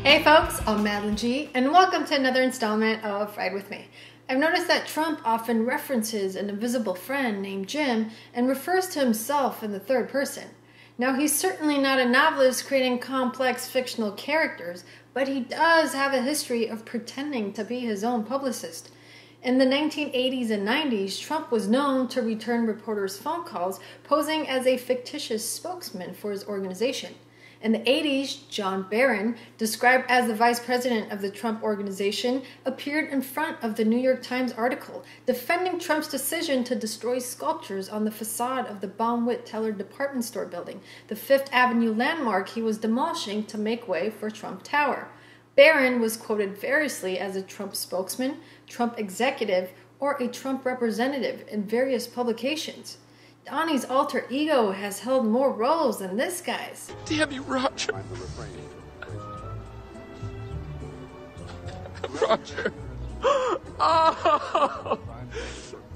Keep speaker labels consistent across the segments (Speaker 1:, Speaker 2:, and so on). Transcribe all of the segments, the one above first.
Speaker 1: Hey folks, I'm Madeline G, and welcome to another installment of Ride With Me. I've noticed that Trump often references an invisible friend named Jim and refers to himself in the third person. Now, he's certainly not a novelist creating complex fictional characters, but he does have a history of pretending to be his own publicist. In the 1980s and 90s, Trump was known to return reporters' phone calls, posing as a fictitious spokesman for his organization. In the 80s, John Barron, described as the vice president of the Trump Organization, appeared in front of the New York Times article defending Trump's decision to destroy sculptures on the facade of the Baumwitt-Teller department store building, the Fifth Avenue landmark he was demolishing to make way for Trump Tower. Barron was quoted variously as a Trump spokesman, Trump executive, or a Trump representative in various publications. Donnie's alter ego has held more roles than this guy's.
Speaker 2: Damn you, Roger. Roger. Oh!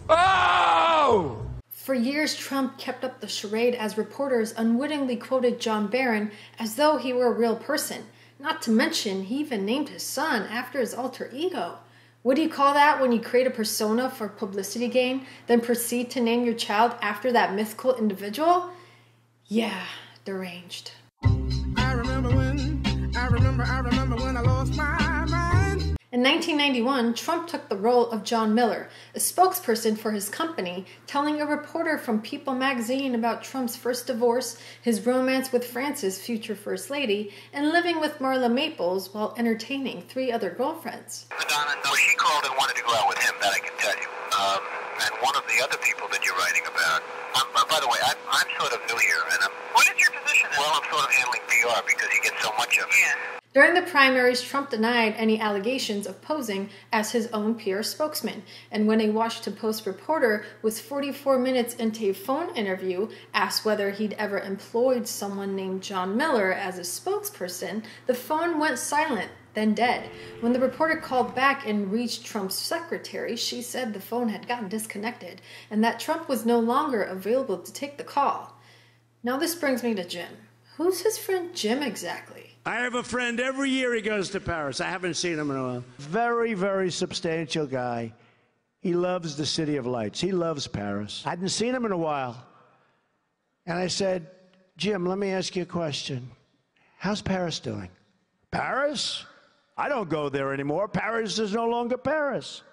Speaker 2: Oh!
Speaker 1: For years, Trump kept up the charade as reporters unwittingly quoted John Barron as though he were a real person. Not to mention, he even named his son after his alter ego. What do you call that when you create a persona for publicity gain, then proceed to name your child after that mythical individual? Yeah, deranged.
Speaker 3: I remember when I lost my mind.
Speaker 1: In 1991, Trump took the role of John Miller, a spokesperson for his company, telling a reporter from People magazine about Trump's first divorce, his romance with France's future First Lady, and living with Marla Maples while entertaining 3 other girlfriends.
Speaker 4: Madonna, no, she called and wanted to go out with him, that I can tell you. And one of the other people that you're writing about, by the way, I'm sort of new here, and what is your position? Well, I'm sort of handling PR because you get so much of it. Yeah.
Speaker 1: During the primaries, Trump denied any allegations of posing as his own PR spokesman, and when a Washington Post reporter was 44 minutes into a phone interview asked whether he'd ever employed someone named John Miller as a spokesperson, the phone went silent, then dead. When the reporter called back and reached Trump's secretary, she said the phone had gotten disconnected and that Trump was no longer available to take the call. Now this brings me to Jim. Who's his friend Jim exactly?
Speaker 5: I have a friend every year he goes to Paris. I haven't seen him in a while. Very, very substantial guy. He loves the City of Lights. He loves Paris. I hadn't seen him in a while. And I said, Jim, let me ask you a question. How's Paris doing? Paris? I don't go there anymore. Paris is no longer Paris.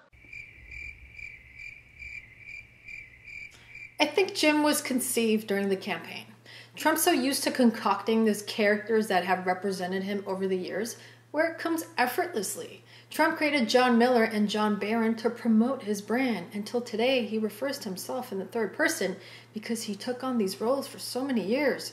Speaker 1: I think Jim was conceived during the campaign. Trump's so used to concocting these characters that have represented him over the years, where it comes effortlessly. Trump created John Miller and John Barron to promote his brand. Until today, he refers to himself in the third person because he took on these roles for so many years.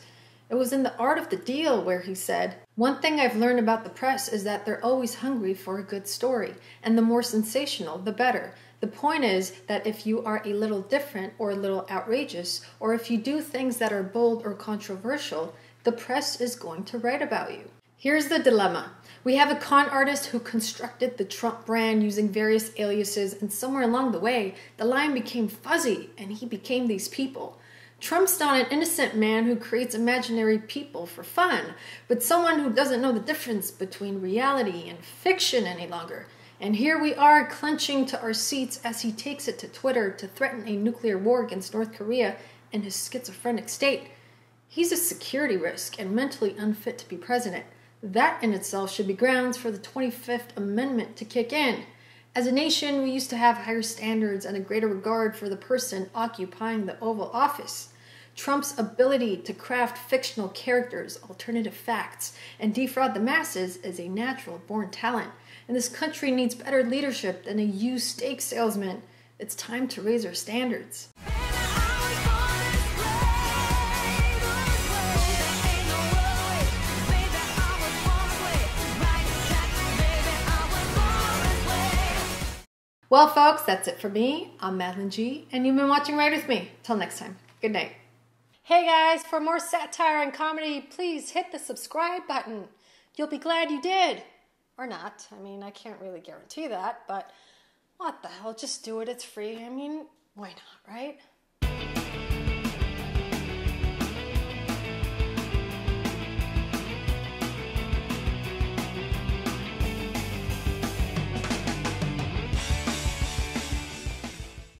Speaker 1: It was in The Art of the Deal where he said, "One thing I've learned about the press is that they're always hungry for a good story, and the more sensational, the better. The point is that if you are a little different or a little outrageous, or if you do things that are bold or controversial, the press is going to write about you." Here's the dilemma. We have a con artist who constructed the Trump brand using various aliases, and somewhere along the way, the line became fuzzy, and he became these people. Trump's not an innocent man who creates imaginary people for fun, but someone who doesn't know the difference between reality and fiction any longer. And here we are clenching to our seats as he takes it to Twitter to threaten a nuclear war against North Korea in his schizophrenic state. He's a security risk and mentally unfit to be president. That in itself should be grounds for the 25th Amendment to kick in. As a nation, we used to have higher standards and a greater regard for the person occupying the Oval Office. Trump's ability to craft fictional characters, alternative facts, and defraud the masses is a natural-born talent. And this country needs better leadership than a used steak salesman. It's time to raise our standards. Well, folks, that's it for me. I'm Madeline G, and you've been watching Ride With Me. Till next time, good night. Hey guys, for more satire and comedy, please hit the subscribe button. You'll be glad you did. Or not. I mean, I can't really guarantee that, but what the hell? Just do it. It's free. I mean, why not, right?